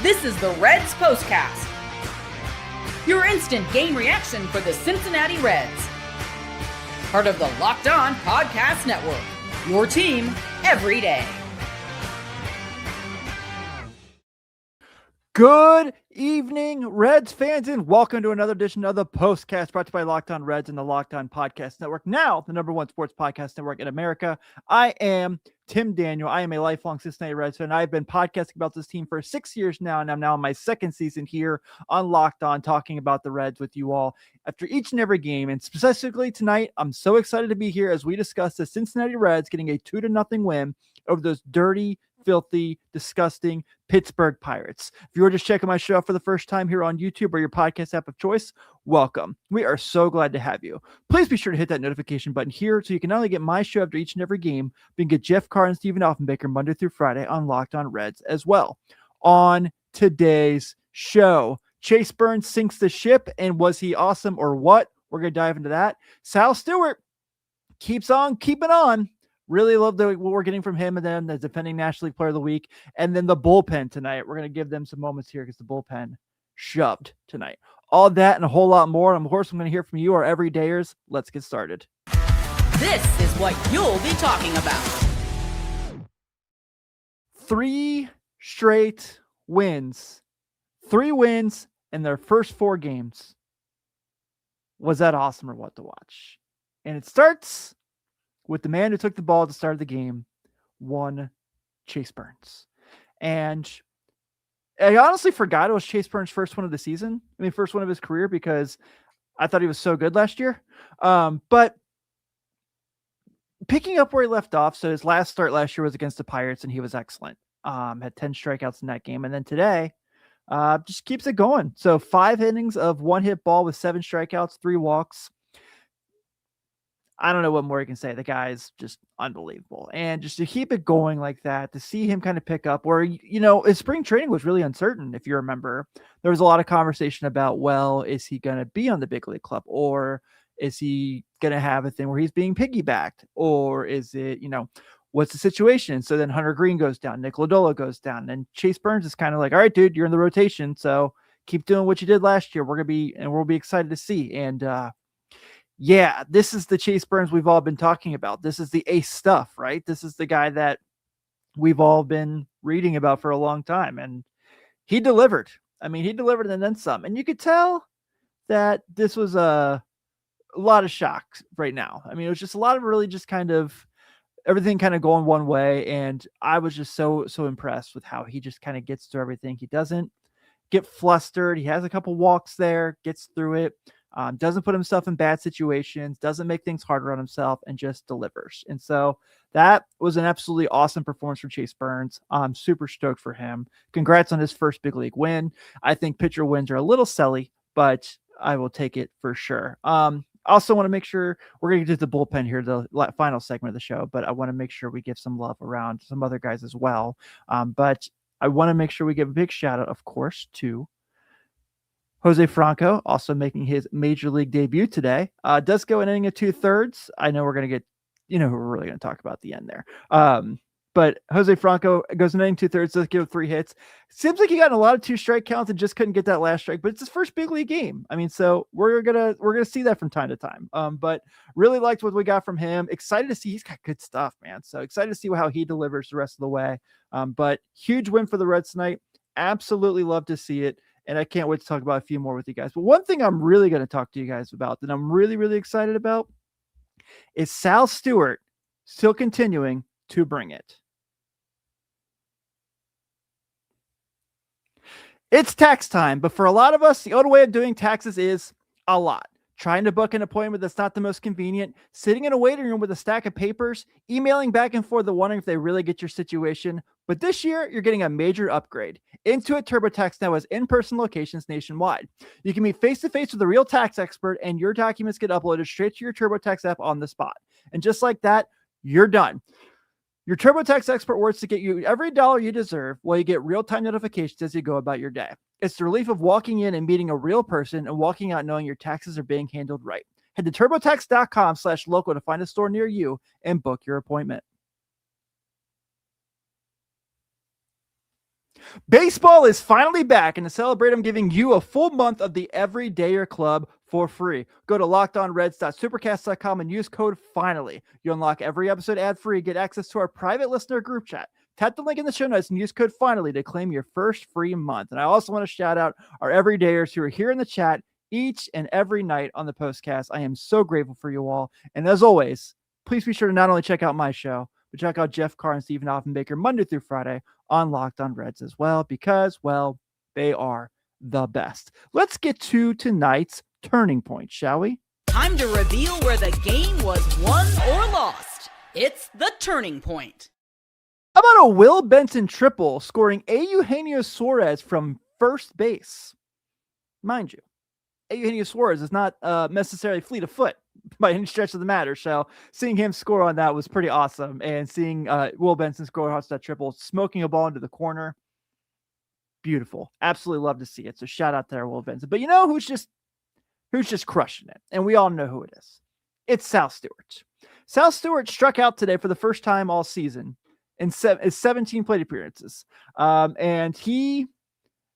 This is the Reds POSTCAST, your instant game reaction for the Cincinnati Reds. Part of the Locked On Podcast Network, your team every day. Good evening, Reds fans, and welcome to another edition of the POSTCAST brought to you by Locked On Reds and the Locked On Podcast Network, now the #1 sports podcast network in America. I am Tim Daniel. I am a lifelong Cincinnati Reds fan. I've been podcasting about this team for 6 years now, and I'm now in my second season here on Locked On, talking about the Reds with you all after each and every game. And specifically tonight, I'm so excited to be here as we discuss the Cincinnati Reds getting a 2-0 win over those dirty, filthy, disgusting Pittsburgh Pirates. If you were just checking my show out for the first time here on YouTube or your podcast app of choice, welcome. We are so glad to have you. Please be sure to hit that notification button here so you can not only get my show after each and every game, but you can get Jeff Carr and Stephen Offenbaker Monday through Friday on Locked On Reds as well. On today's show, Chase Burns sinks the ship, and was he awesome or what? We're going to dive into that. Sal Stewart keeps on keeping on. Really love what we're getting from him, and then the defending National League Player of the Week, and then the bullpen tonight. We're going to give them some moments here because the bullpen shoved tonight. All that and a whole lot more. And of course, I'm going to hear from you, our everydayers. Let's get started. This is what you'll be talking about. 3 straight wins. 3 wins in their first 4 games. Was that awesome or what to watch? And it starts with the man who took the ball at the start of the game, one Chase Burns. And I honestly forgot it was Chase Burns' first one of the season. I mean, first one of his career, because I thought he was so good last year. But picking up where he left off, so his last start last year was against the Pirates, and he was excellent. Had 10 strikeouts in that game. And then today, just keeps it going. So 5 innings of 1-hit ball with 7 strikeouts, 3 walks. I don't know what more you can say. The guy's just unbelievable. And just to keep it going like that, to see him kind of pick up where, his spring training was really uncertain. If you remember, there was a lot of conversation about, well, is he going to be on the big league club, or is he going to have a thing where he's being piggybacked, or is it, what's the situation? So then Hunter Green goes down, Nick Lodolo goes down, and Chase Burns is kind of like, all right, dude, you're in the rotation. So keep doing what you did last year. We'll be excited to see. And, yeah, this is the Chase Burns we've all been talking about. This is the ace stuff, right? This is the guy that we've all been reading about for a long time. And he delivered. I mean, he delivered and then some. And you could tell that this was a lot of shock right now. I mean, it was just a lot of really just kind of everything kind of going one way. And I was just so impressed with how he just kind of gets through everything. He doesn't get flustered. He has a couple walks there, gets through it. Doesn't put himself in bad situations, doesn't make things harder on himself, and just delivers. And so that was an absolutely awesome performance from Chase Burns. I'm super stoked for him. Congrats on his first big league win. I think pitcher wins are a little silly, but I will take it for sure. Also want to make sure we're going to get to the bullpen here, the final segment of the show, but I want to make sure we give some love around some other guys as well. But I want to make sure we give a big shout out, of course, to Jose Franco, also making his major league debut today. Does go an inning of 2/3. I know we're going to get, who we're really going to talk about at the end there. But Jose Franco goes an inning 2/3, does give 3 hits. Seems like he got in a lot of 2-strike counts and just couldn't get that last strike, but it's his first big league game. I mean, so we're gonna see that from time to time. But really liked what we got from him. Excited to see, he's got good stuff, man. So excited to see how he delivers the rest of the way. But huge win for the Reds tonight. Absolutely love to see it. And I can't wait to talk about a few more with you guys. But one thing I'm really going to talk to you guys about that I'm really, really excited about is Sal Stewart still continuing to bring it. It's tax time, but for a lot of us, the old way of doing taxes is a lot. Trying to book an appointment that's not the most convenient, sitting in a waiting room with a stack of papers, emailing back and forth, wondering if they really get your situation. But this year, you're getting a major upgrade. Intuit TurboTax now has in-person locations nationwide. You can meet face-to-face with a real tax expert, and your documents get uploaded straight to your TurboTax app on the spot. And just like that, you're done. Your TurboTax expert works to get you every dollar you deserve, while you get real-time notifications as you go about your day. It's the relief of walking in and meeting a real person and walking out knowing your taxes are being handled right. Head to turbotax.com/local to find a store near you and book your appointment. Baseball is finally back, and to celebrate, I'm giving you a full month of the Everydayer Club for free. Go to lockedonreds.supercast.com and use code FINALLY. You unlock every episode ad-free, get access to our private listener group chat. Tap the link in the show notes and use code FINALLY to claim your first free month. And I also want to shout out our everydayers who are here in the chat each and every night on the postcast. I am so grateful for you all. And as always, please be sure to not only check out my show, but check out Jeff Carr and Stephen Offenbaker Monday through Friday on Locked On Reds as well, because, well, they are the best. Let's get to tonight's turning point, shall we? Time to reveal where the game was won or lost. It's the turning point. How about a Will Benson triple scoring Eugenio Suarez from first base? Mind you, Eugenio Suarez is not necessarily fleet of foot by any stretch of the matter. So seeing him score on that was pretty awesome. And seeing Will Benson score on that triple, smoking a ball into the corner, beautiful. Absolutely love to see it. So shout out there, Will Benson. But you know who's just crushing it? And we all know who it is. It's Sal Stewart. Sal Stewart struck out today for the first time all season in 17 plate appearances. And he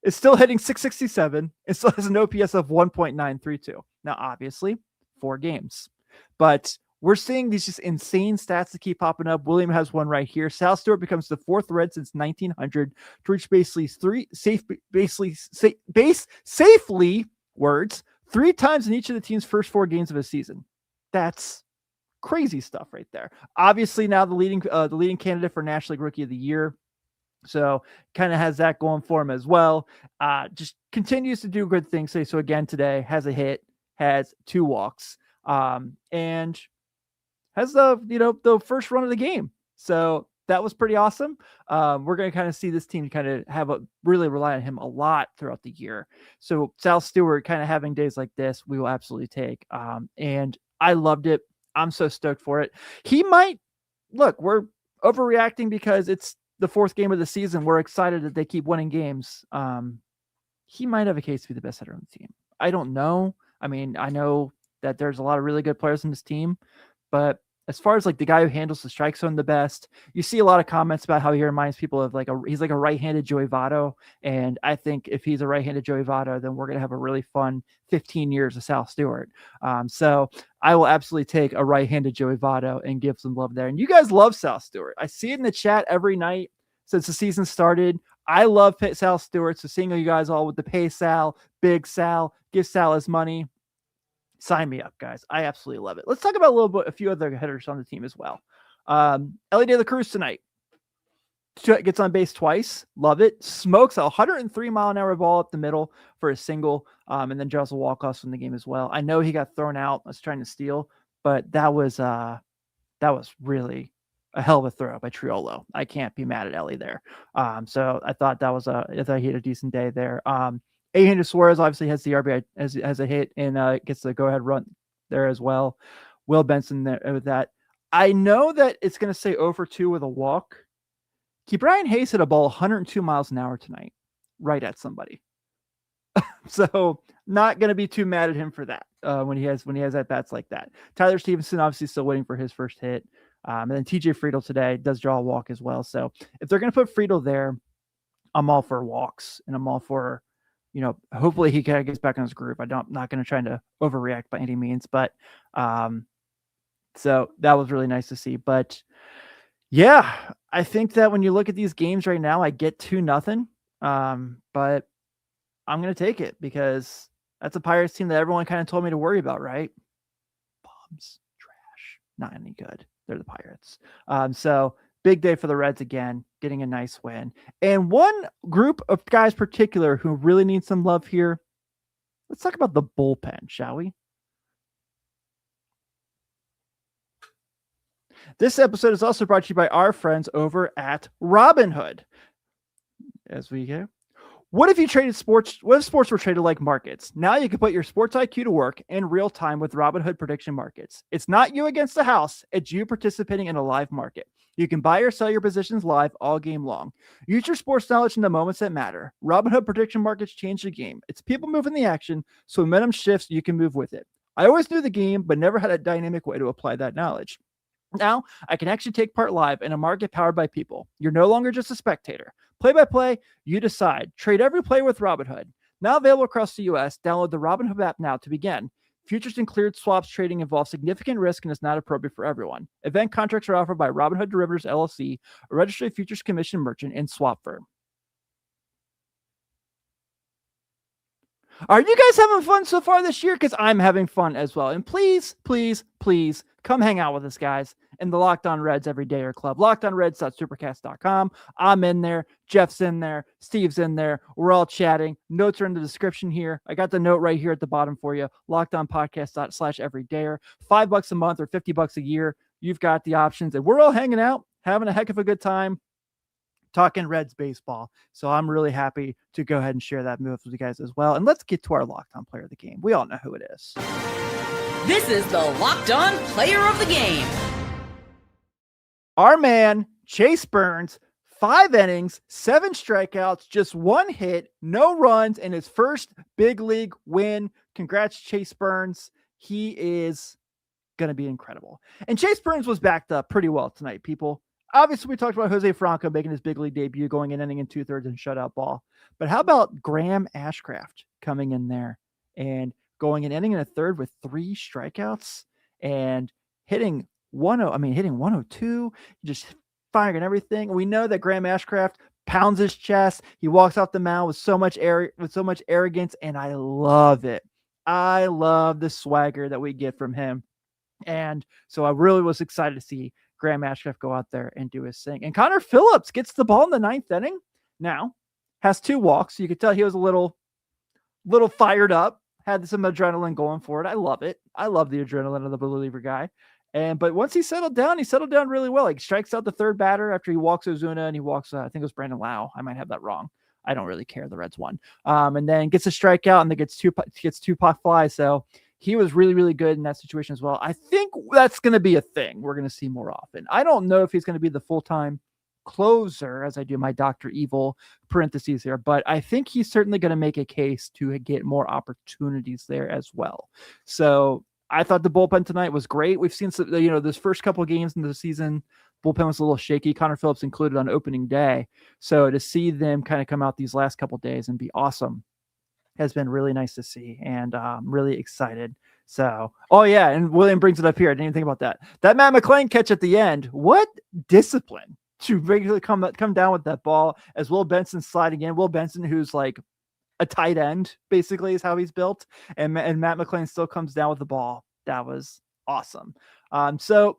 is still hitting 667. It still has an OPS of 1.932. Now, obviously, 4 games. But we're seeing these just insane stats that keep popping up. William has one right here. Sal Stewart becomes the 4th Red since 1900 to reach safely words 3 times in each of the team's first 4 games of a season. That's crazy stuff right there. Obviously, now the leading candidate for National League Rookie of the Year. So kind of has that going for him as well. Just continues to do good things. So again, today has a hit, has 2 walks, and has the first run of the game. So that was pretty awesome. We're going to kind of see this team kind of really rely on him a lot throughout the year. So Sal Stewart kind of having days like this, we will absolutely take. And I loved it. I'm so stoked for it. We're overreacting because it's the 4th game of the season. We're excited that they keep winning games. He might have a case to be the best hitter on the team. I don't know. I mean, I know that there's a lot of really good players in this team, but as far as like the guy who handles the strike zone the best, you see a lot of comments about how he reminds people of he's like a right-handed Joey Votto. And I think if he's a right-handed Joey Votto, then we're going to have a really fun 15 years of Sal Stewart. So I will absolutely take a right-handed Joey Votto and give some love there. And you guys love Sal Stewart. I see it in the chat every night since the season started. I love Sal Stewart. So seeing you guys all with the pay Sal, big Sal, give Sal his money. Sign me up, guys. I absolutely love it. Let's talk about a few other hitters on the team as well. Elly De La Cruz tonight gets on base twice. Love it. Smokes a 103-mile-an-hour ball up the middle for a single, and then draws a walk-off from the game as well. I know he got thrown out. I was trying to steal, but that was really a hell of a throw by Triolo. I can't be mad at Elly there. So I thought I thought he had a decent day there. Eugenio Suarez obviously has the RBI as a hit and gets the go-ahead run there as well. Will Benson there with that. I know that it's going to say 0 for 2 with a walk. Brian Hayes hit a ball 102 miles an hour tonight, right at somebody. So not going to be too mad at him for that when he has at bats like that. Tyler Stevenson obviously still waiting for his first hit. And then TJ Friedel today does draw a walk as well. So if they're going to put Friedel there, I'm all for walks and I'm all for, hopefully he kind of gets back in his groove. I'm not going to try to overreact by any means, but so that was really nice to see. But yeah, I think that when you look at these games right now, I get 2-0, but I'm going to take it because that's a Pirates team that everyone kind of told me to worry about, right? Bombs, trash, not any good. They're the Pirates. So big day for the Reds again, getting a nice win. And one group of guys particular who really need some love here. Let's talk about the bullpen, shall we? This episode is also brought to you by our friends over at Robinhood. As we go. What if sports were traded like markets? Now you can put your sports IQ to work in real time with Robinhood prediction markets. It's not you against the house. It's you participating in a live market. You can buy or sell your positions live all game long. Use your sports knowledge in the moments that matter. Robinhood prediction markets change the game. It's people moving the action, so momentum shifts, you can move with it. I always knew the game, but never had a dynamic way to apply that knowledge. Now, I can actually take part live in a market powered by people. You're no longer just a spectator. Play-by-play, you decide. Trade every player with Robinhood. Now available across the U.S., download the Robinhood app now to begin. Futures and cleared swaps trading involves significant risk and is not appropriate for everyone. Event contracts are offered by Robinhood Derivatives LLC, a registered futures commission merchant and swap firm. Are you guys having fun so far this year? Because I'm having fun as well. And please, please, please come hang out with us, guys, in the Locked On Reds Every Dayer Club. LockedOnReds.supercast.com. I'm in there. Jeff's in there. Steve's in there. We're all chatting. Notes are in the description here. I got the note right here at the bottom for you. LockedOnPodcast./everydayer. $5 a month or $50 a year. You've got the options. And we're all hanging out, having a heck of a good time, talking Reds baseball. So I'm really happy to go ahead and share that move with you guys as well. And let's get to our Locked On player of the game. We all know who it is. This is the Locked On player of the game. Our man, Chase Burns, 5 innings, 7 strikeouts, just 1 hit, no runs in his first big league win. Congrats, Chase Burns. He is going to be incredible. And Chase Burns was backed up pretty well tonight, people. Obviously, we talked about Jose Franco making his big league debut, going an inning and 2/3 and shutout ball. But how about Graham Ashcraft coming in there and going an inning and a third with 3 strikeouts and hitting 102, just firing everything. We know that Graham Ashcraft pounds his chest. He walks off the mound with so much arrogance, and I love it. I love the swagger that we get from him. And so I really was excited to see Graham Ashcraft go out there and do his thing. And Connor Phillips gets the ball in the 9th inning. Now has 2 walks. So you could tell he was a little fired up, had some adrenaline going for it. I love it. I love the adrenaline of the reliever guy. But once he settled down really well. He strikes out the 3rd batter after he walks Ozuna, and he walks, I think it was Brandon Lau. I might have that wrong. I don't really care. The Reds won. And then gets a strikeout and then gets two pop flies. So he was really, really good in that situation as well. I think that's going to be a thing we're going to see more often. I don't know if he's going to be the full-time closer, as I do my Dr. Evil parentheses here, but I think he's certainly going to make a case to get more opportunities there as well. So I thought the bullpen tonight was great. We've seen some, this first couple of games in the season, bullpen was a little shaky. Connor Phillips included on opening day. So to see them kind of come out these last couple of days and be awesome has been really nice to see, and I'm really excited. So, oh yeah, and William brings it up here. I didn't even think about that. That Matt McLain catch at the end, what discipline to regularly come down with that ball as Will Benson sliding in. Will Benson, who's like a tight end, basically, is how he's built, and Matt McLain still comes down with the ball. That was awesome. So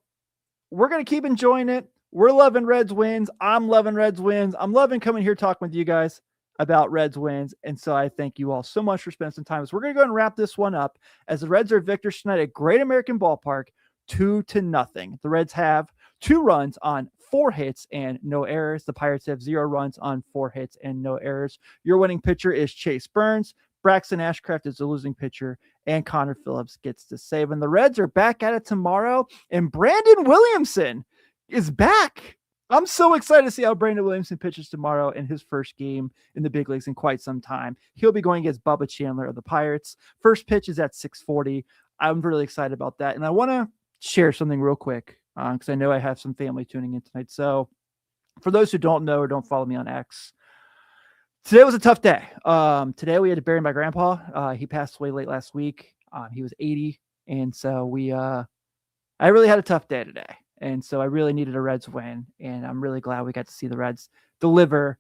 we're going to keep enjoying it. We're loving Reds wins. I'm loving Reds wins. I'm loving coming here talking with you guys about Reds wins. And so I thank you all so much for spending some time. So we're going to go and wrap this one up as the Reds are victors tonight at Great American Ballpark, 2-0. The Reds have 2 runs on 4 hits and no errors. The Pirates have 0 runs on 4 hits and no errors. Your winning pitcher is Chase Burns. Braxton Ashcraft is the losing pitcher, and Connor Phillips gets the save. And the Reds are back at it tomorrow, and Brandon Williamson is back. I'm so excited to see how Brandon Williamson pitches tomorrow in his first game in the big leagues in quite some time. He'll be going against Bubba Chandler of the Pirates. First pitch is at 6:40. I'm really excited about that. And I want to share something real quick because I know I have some family tuning in tonight. So for those who don't know or don't follow me on X, today was a tough day. Today we had to bury my grandpa. He passed away late last week. He was 80. And so I really had a tough day today. And so I really needed a Reds win, and I'm really glad we got to see the Reds deliver.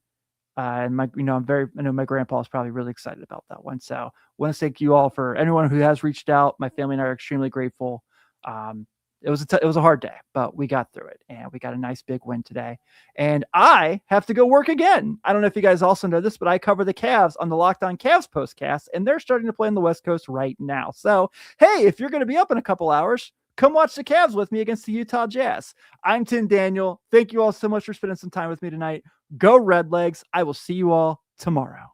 And I know my grandpa is probably really excited about that one. So I want to thank you all for anyone who has reached out. My family and I are extremely grateful. It was a hard day, but we got through it, and we got a nice big win today. And I have to go work again. I don't know if you guys also know this, but I cover the Cavs on the Locked On Cavs postcast, and they're starting to play on the West Coast right now. So, hey, if you're going to be up in a couple hours, come watch the Cavs with me against the Utah Jazz. I'm Tim Daniel. Thank you all so much for spending some time with me tonight. Go Redlegs. I will see you all tomorrow.